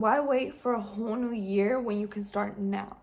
Why wait for a whole new year when you can start now?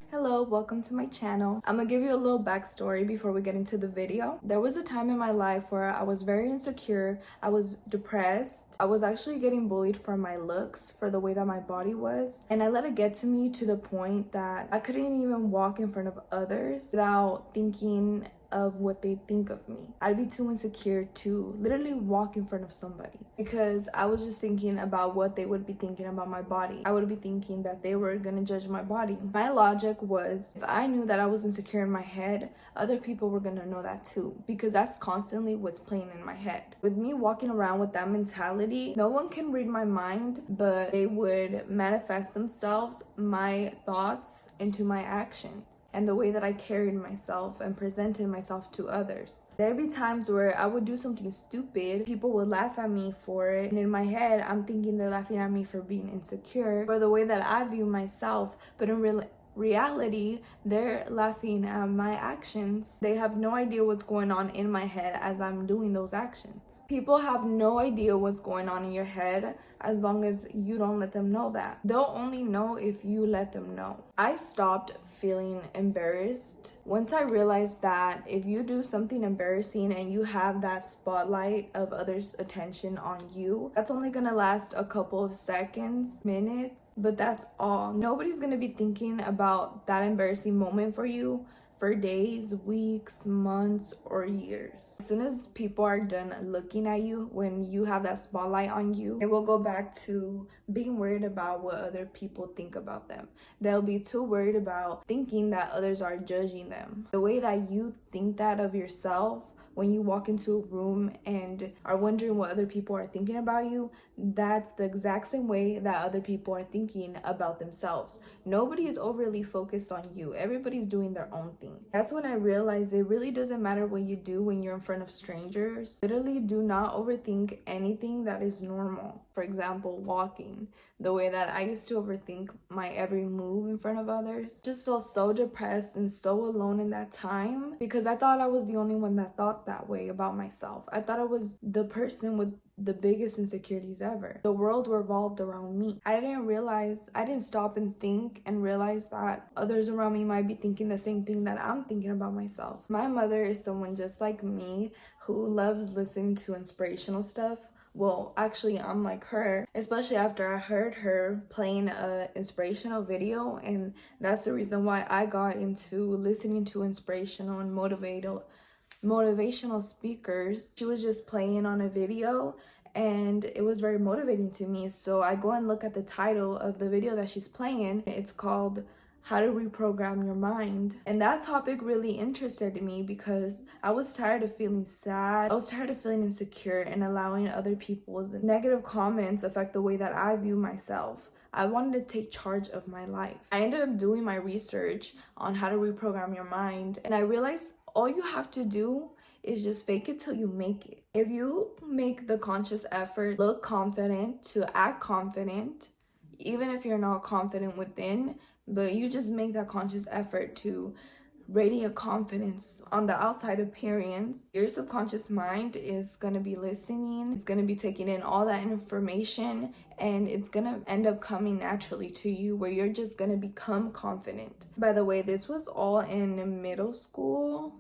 Hello, welcome to my channel. I'm gonna give you a little backstory before we get into the video. There was a time in my life where I was very insecure, I was depressed, I was actually getting bullied for my looks, for the way that my body was, and I let it get to me to the point that I couldn't even walk in front of others without thinking of what they think of me. I'd be too insecure to literally walk in front of somebody because I was just thinking about what they would be thinking about my body. I would be thinking that they were gonna judge my body. My logic was, if I knew that I was insecure in my head, other people were gonna know that too, because that's constantly what's playing in my head. With me walking around with that mentality, no one can read my mind, but they would manifest themselves, my thoughts, into my actions and the way that I carried myself and presented myself to others. There'd be times where I would do something stupid, people would laugh at me for it, and in my head I'm thinking they're laughing at me for being insecure, for the way that I view myself, but in reality they're laughing at my actions. They have no idea what's going on in my head as I'm doing those actions. People have no idea what's going on in your head as long as you don't let them know that. They'll only know if you let them know. I stopped feeling embarrassed once I realized that if you do something embarrassing and you have that spotlight of others' attention on you, that's only gonna last a couple of seconds, minutes, but that's all. Nobody's gonna be thinking about that embarrassing moment for you for days, weeks, months, or years. As soon as people are done looking at you, when you have that spotlight on you, they will go back to being worried about what other people think about them. They'll be too worried about thinking that others are judging them. The way that you think that of yourself when you walk into a room and are wondering what other people are thinking about you, that's the exact same way that other people are thinking about themselves. Nobody is overly focused on you. Everybody's doing their own thing. That's when I realized it really doesn't matter what you do when you're in front of strangers. Literally, do not overthink anything that is normal. For example, walking. The way that I used to overthink my every move in front of others. Just felt so depressed and so alone in that time because I thought I was the only one that thought that way about myself. I thought I was the person with the biggest insecurities ever. The world revolved around me. I didn't stop and think and realize that others around me might be thinking the same thing that I'm thinking about myself. My mother is someone just like me who loves listening to inspirational stuff. Well, actually, I'm like her, especially after I heard her playing an inspirational video, and that's the reason why I got into listening to inspirational and motivational speakers. She was just playing on a video and it was very motivating to me. So I go and look at the title of the video that she's playing. It's called How to Reprogram Your Mind. And that topic really interested me because I was tired of feeling sad. I was tired of feeling insecure and allowing other people's negative comments affect the way that I view myself. I wanted to take charge of my life. I ended up doing my research on how to reprogram your mind, and I realized all you have to do is just fake it till you make it. If you make the conscious effort, look confident, to act confident, even if you're not confident within, but you just make that conscious effort to radiate confidence on the outside appearance, your subconscious mind is going to be listening. It's going to be taking in all that information, and it's going to end up coming naturally to you where you're just going to become confident. By the way, this was all in middle school.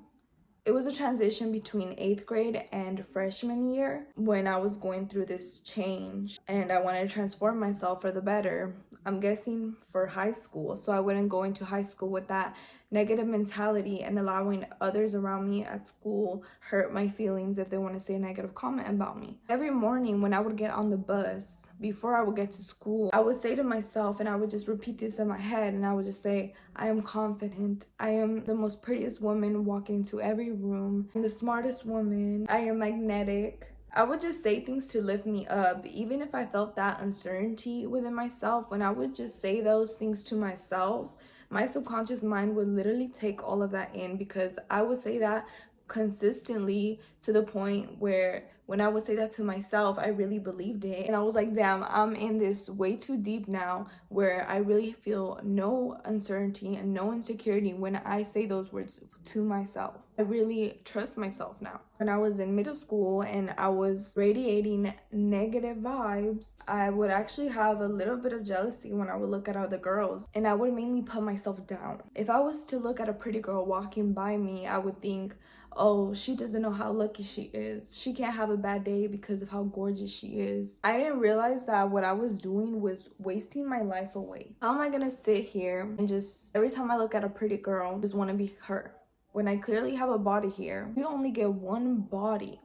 It was a transition between 8th grade and freshman year when I was going through this change and I wanted to transform myself for the better. I'm guessing for high school, so I wouldn't go into high school with that negative mentality and allowing others around me at school hurt my feelings if they want to say a negative comment about me. Every morning when I would get on the bus, before I would get to school, I would say to myself, and I would just repeat this in my head, and I would just say, I am confident. I am the most prettiest woman walking into every room. I'm the smartest woman. I am magnetic. I would just say things to lift me up, even if I felt that uncertainty within myself. When I would just say those things to myself, my subconscious mind would literally take all of that in because I would say that consistently to the point where when I would say that to myself, I really believed it. And I was like, damn, I'm in this way too deep now where I really feel no uncertainty and no insecurity when I say those words to myself. I really trust myself now. When I was in middle school and I was radiating negative vibes, I would actually have a little bit of jealousy when I would look at other girls, and I would mainly put myself down. If I was to look at a pretty girl walking by me, I would think, oh, she doesn't know how lucky she is. She can't have a bad day because of how gorgeous she is. I didn't realize that what I was doing was wasting my life away. How am I gonna sit here and just every time I look at a pretty girl, just want to be her? When I clearly have a body here, we only get one body.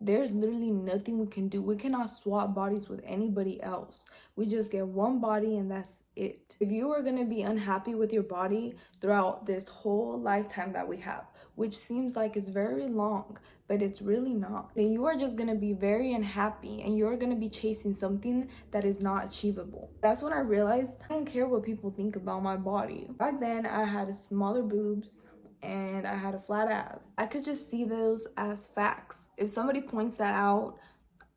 There's literally nothing we can do. We cannot swap bodies with anybody else. We just get one body and that's it. If you are going to be unhappy with your body throughout this whole lifetime that we have, which seems like it's very long, but it's really not, then you are just going to be very unhappy and you're going to be chasing something that is not achievable. That's when I realized I don't care what people think about my body. Back then, I had smaller boobs and I had a flat ass. I could just see those as facts. If somebody points that out,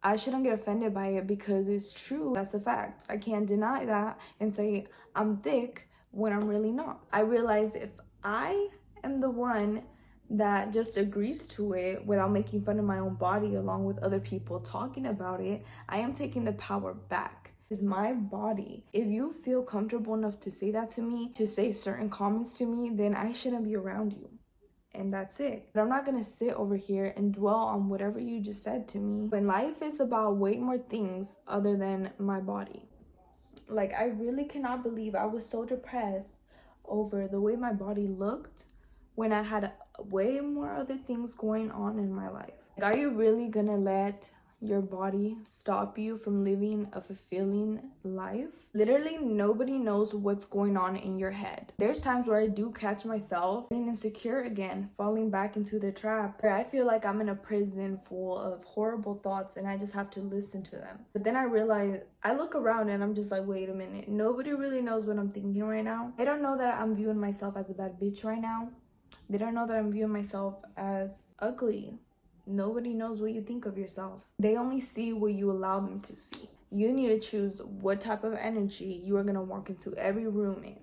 I shouldn't get offended by it because it's true. That's a fact. I can't deny that and say I'm thick when I'm really not. I realized if I am the one that just agrees to it without making fun of my own body along with other people talking about it, I am taking the power back. Is my body. If you feel comfortable enough to say that to me, to say certain comments to me, then I shouldn't be around you. And that's it. But I'm not gonna sit over here and dwell on whatever you just said to me when life is about way more things other than my body. Like, I really cannot believe I was so depressed over the way my body looked when I had way more other things going on in my life. Like, are you really gonna let your body stop you from living a fulfilling life? Literally nobody knows what's going on in your head. There's times where I do catch myself getting insecure again, falling back into the trap where I feel like I'm in a prison full of horrible thoughts and I just have to listen to them. But then I realize, I look around and I'm just like, wait a minute, nobody really knows what I'm thinking right now. They don't know that I'm viewing myself as a bad bitch right now. They don't know that I'm viewing myself as ugly. Nobody knows what you think of yourself. They only see what you allow them to see. You need to choose what type of energy you are going to walk into every room in.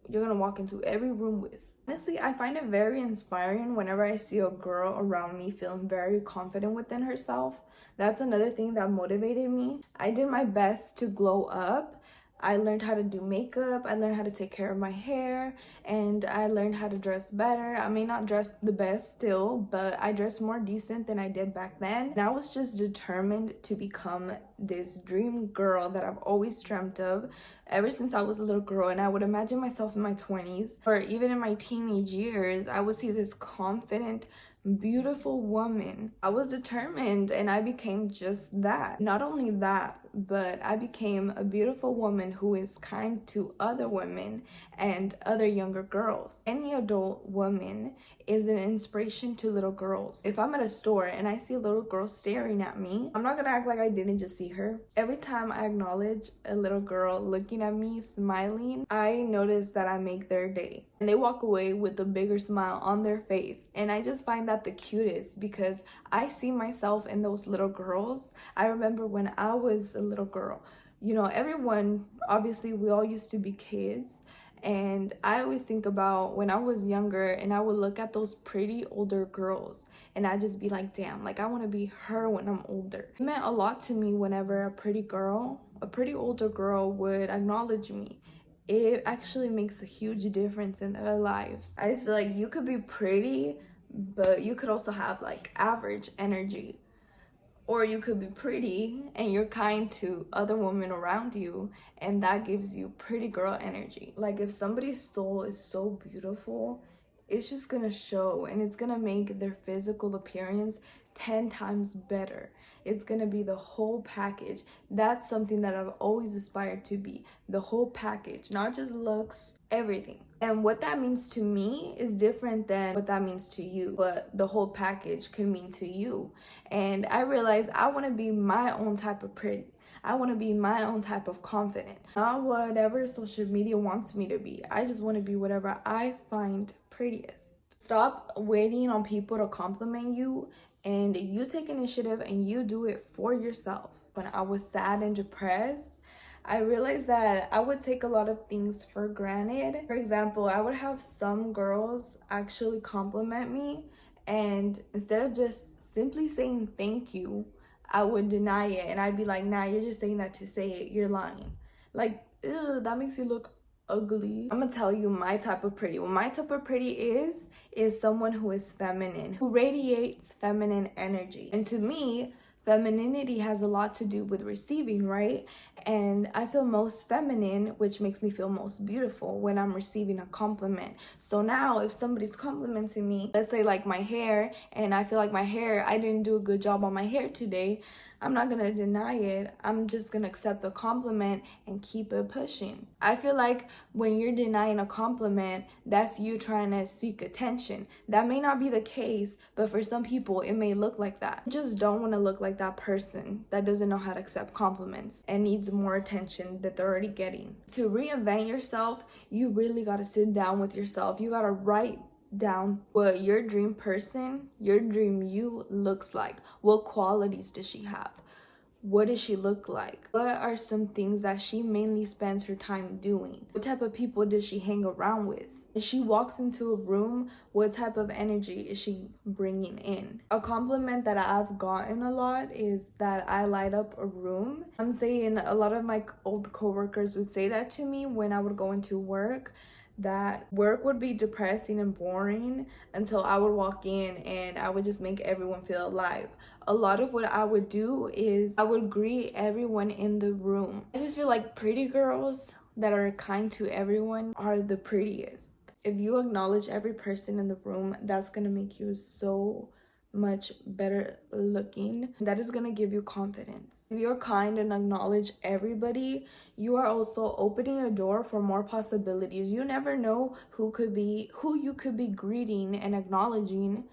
You're going to walk into every room with. Honestly, I find it very inspiring whenever I see a girl around me feeling very confident within herself. That's another thing that motivated me. I did my best to glow up. I learned how to do makeup, I learned how to take care of my hair, and I learned how to dress better. I may not dress the best still, but I dress more decent than I did back then. And I was just determined to become this dream girl that I've always dreamt of ever since I was a little girl. And I would imagine myself in my 20s or even in my teenage years, I would see this confident, beautiful woman. I was determined and I became just that. Not only that, but I became a beautiful woman who is kind to other women and other younger girls. Any adult woman is an inspiration to little girls. If I'm at a store and I see a little girl staring at me, I'm not gonna act like I didn't just see her. Every time I acknowledge a little girl looking at me, smiling, I notice that I make their day. And they walk away with a bigger smile on their face. And I just find that the cutest because I see myself in those little girls. I remember when I was a little girl, you know, everyone, obviously we all used to be kids. And I always think about when I was younger and I would look at those pretty older girls and I just be like, damn, like I want to be her when I'm older. It meant a lot to me whenever a pretty older girl would acknowledge me. It actually makes a huge difference in their lives. I just feel like you could be pretty, but you could also have like average energy. Or you could be pretty and you're kind to other women around you and that gives you pretty girl energy. Like if somebody's soul is so beautiful, it's just gonna show and it's gonna make their physical appearance 10 times better. It's gonna be the whole package. That's something that I've always aspired to be. The whole package, not just looks, everything. And what that means to me is different than what that means to you, but the whole package can mean to you. And I realized I want to be my own type of pretty. I want to be my own type of confident, not whatever social media wants me to be. I just want to be whatever I find prettiest. Stop waiting on people to compliment you and you take initiative and you do it for yourself. When I was sad and depressed, I realized that I would take a lot of things for granted. For example, I would have some girls actually compliment me, and instead of just simply saying thank you, I would deny it, and I'd be like, nah, you're just saying that to say it, you're lying. Like, ew, that makes you look ugly. I'm gonna tell you my type of pretty. What my type of pretty is someone who is feminine, who radiates feminine energy. And to me, femininity has a lot to do with receiving, right? And I feel most feminine, which makes me feel most beautiful when I'm receiving a compliment. So now if somebody's complimenting me, let's say like my hair, and I feel like I didn't do a good job on my hair today, I'm not gonna deny it. I'm just gonna accept the compliment and keep it pushing. I feel like when you're denying a compliment, that's you trying to seek attention. That may not be the case, but for some people, it may look like that. You just don't wanna look like that person that doesn't know how to accept compliments and needs more attention that they're already getting. To reinvent yourself, you really gotta sit down with yourself. You gotta write down what your dream person, your dream you looks like. What qualities does she have? What does she look like? What are some things that she mainly spends her time doing? What type of people does she hang around with? If she walks into a room, what type of energy is she bringing in? A compliment that I've gotten a lot is that I light up a room. I'm saying a lot of my old coworkers would say that to me when I would go into work, that work would be depressing and boring until I would walk in and I would just make everyone feel alive. A lot of what I would do is I would greet everyone in the room. I just feel like pretty girls that are kind to everyone are the prettiest. If you acknowledge every person in the room, that's gonna make you so much better looking. That is gonna give you confidence. If you're kind and acknowledge everybody, you are also opening a door for more possibilities. You never know who you could be greeting and acknowledging,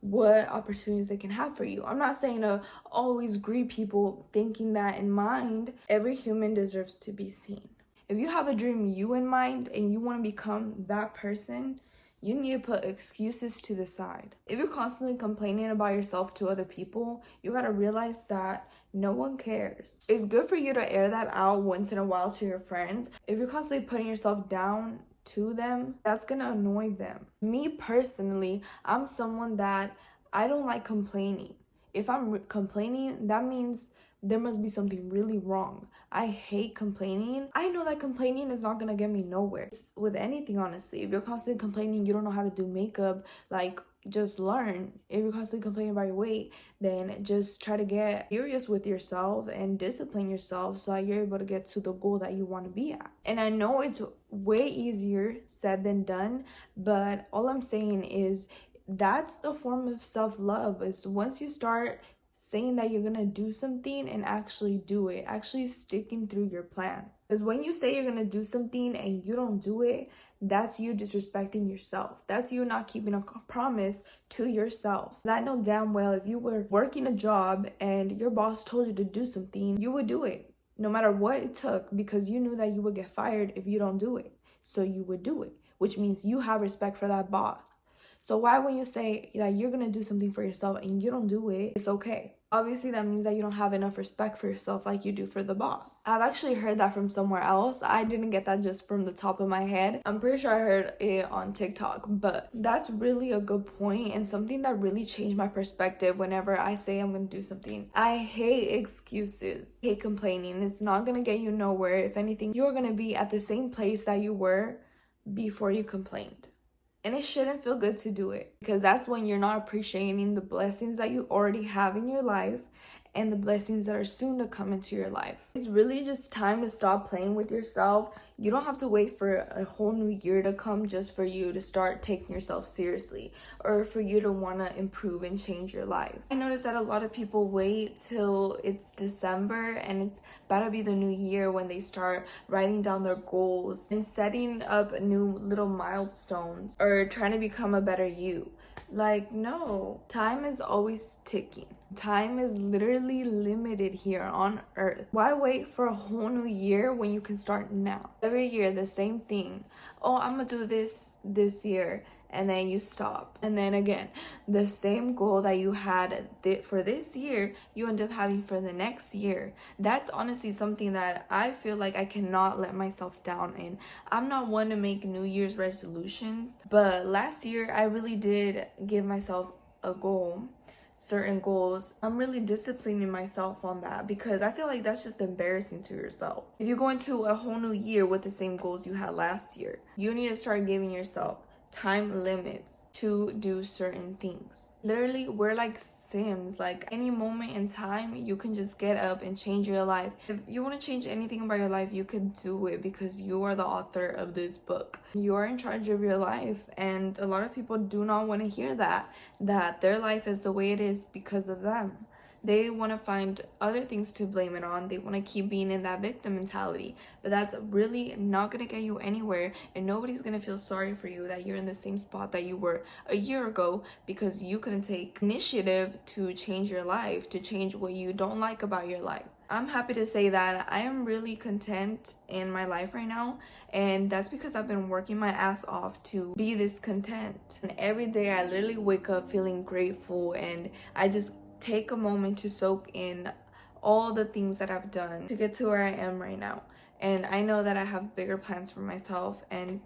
what opportunities they can have for you. I'm not saying to always greet people thinking that in mind. Every human deserves to be seen. If you have a dream you in mind and you want to become that person, you need to put excuses to the side. If you're constantly complaining about yourself to other people, you gotta realize that no one cares. It's good for you to air that out once in a while to your friends. If you're constantly putting yourself down to them, that's gonna annoy them. Me personally, I'm someone that I don't like complaining. If I'm complaining, that means there must be something really wrong. I hate complaining. I know that complaining is not gonna get me nowhere. It's with anything, honestly. If you're constantly complaining you don't know how to do makeup, like, just learn. If you're constantly complaining about your weight, then just try to get serious with yourself and discipline yourself so that you're able to get to the goal that you want to be at. And I know it's way easier said than done, but all I'm saying is that's a form of self-love. Is once you start saying that you're gonna do something and actually do it, actually sticking through your plans. Because when you say you're gonna do something and you don't do it, that's you disrespecting yourself. That's you not keeping a promise to yourself. I know damn well if you were working a job and your boss told you to do something, you would do it no matter what it took, because you knew that you would get fired if you don't do it. So you would do it, which means you have respect for that boss. So why when you say that you're gonna do something for yourself and you don't do it, it's okay? Obviously that means that you don't have enough respect for yourself like you do for the boss. I've actually heard that from somewhere else. I didn't get that just from the top of my head. I'm pretty sure I heard it on TikTok, but that's really a good point and something that really changed my perspective whenever I say I'm gonna do something. I hate excuses. I hate complaining. It's not gonna get you nowhere. If anything, you're gonna be at the same place that you were before you complained. And it shouldn't feel good to do it, because that's when you're not appreciating the blessings that you already have in your life and the blessings that are soon to come into your life. It's really just time to stop playing with yourself. You don't have to wait for a whole new year to come just for you to start taking yourself seriously or for you to want to improve and change your life. I noticed that a lot of people wait till it's December and it's about to be the new year when they start writing down their goals and setting up new little milestones or trying to become a better you. Like, no, time is always ticking. Time is literally limited here on earth. Why wait for a whole new year when you can start now? Every year, the same thing. Oh, I'm gonna do this year. and then you stop. And then again, the same goal that you had for this year, you end up having for the next year. That's honestly something that I feel like I cannot let myself down in. I'm not one to make New Year's resolutions, but last year I really did give myself a goal, certain goals. I'm really disciplining myself on that because I feel like that's just embarrassing to yourself. If you go into a whole new year with the same goals you had last year, you need to start giving yourself time limits to do certain things. Literally, we're like Sims. Like any moment in time, you can just get up and change your life. If you want to change anything about your life, you can do it because you are the author of this book. You are in charge of your life, and a lot of people do not want to hear that their life is the way it is because of them. They want to find other things to blame it on. They want to keep being in that victim mentality. But that's really not going to get you anywhere. And nobody's going to feel sorry for you that you're in the same spot that you were a year ago because you couldn't take initiative to change your life, to change what you don't like about your life. I'm happy to say that I am really content in my life right now. And that's because I've been working my ass off to be this content. And every day I literally wake up feeling grateful, and I just take a moment to soak in all the things that I've done to get to where I am right now. And I know that I have bigger plans for myself, and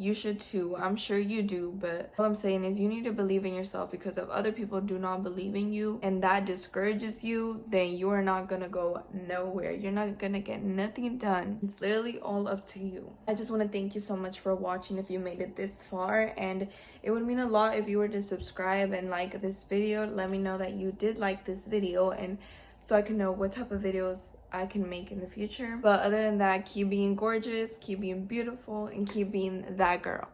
you should too. I'm sure you do, but what I'm saying is you need to believe in yourself, because if other people do not believe in you and that discourages you, then you are not gonna go nowhere. You're not gonna get nothing done. It's literally all up to you. I just want to thank you so much for watching if you made it this far, and it would mean a lot if you were to subscribe and like this video. Let me know that you did like this video, and so I can know what type of videos I can make in the future. But other than that, keep being gorgeous, keep being beautiful, and keep being that girl.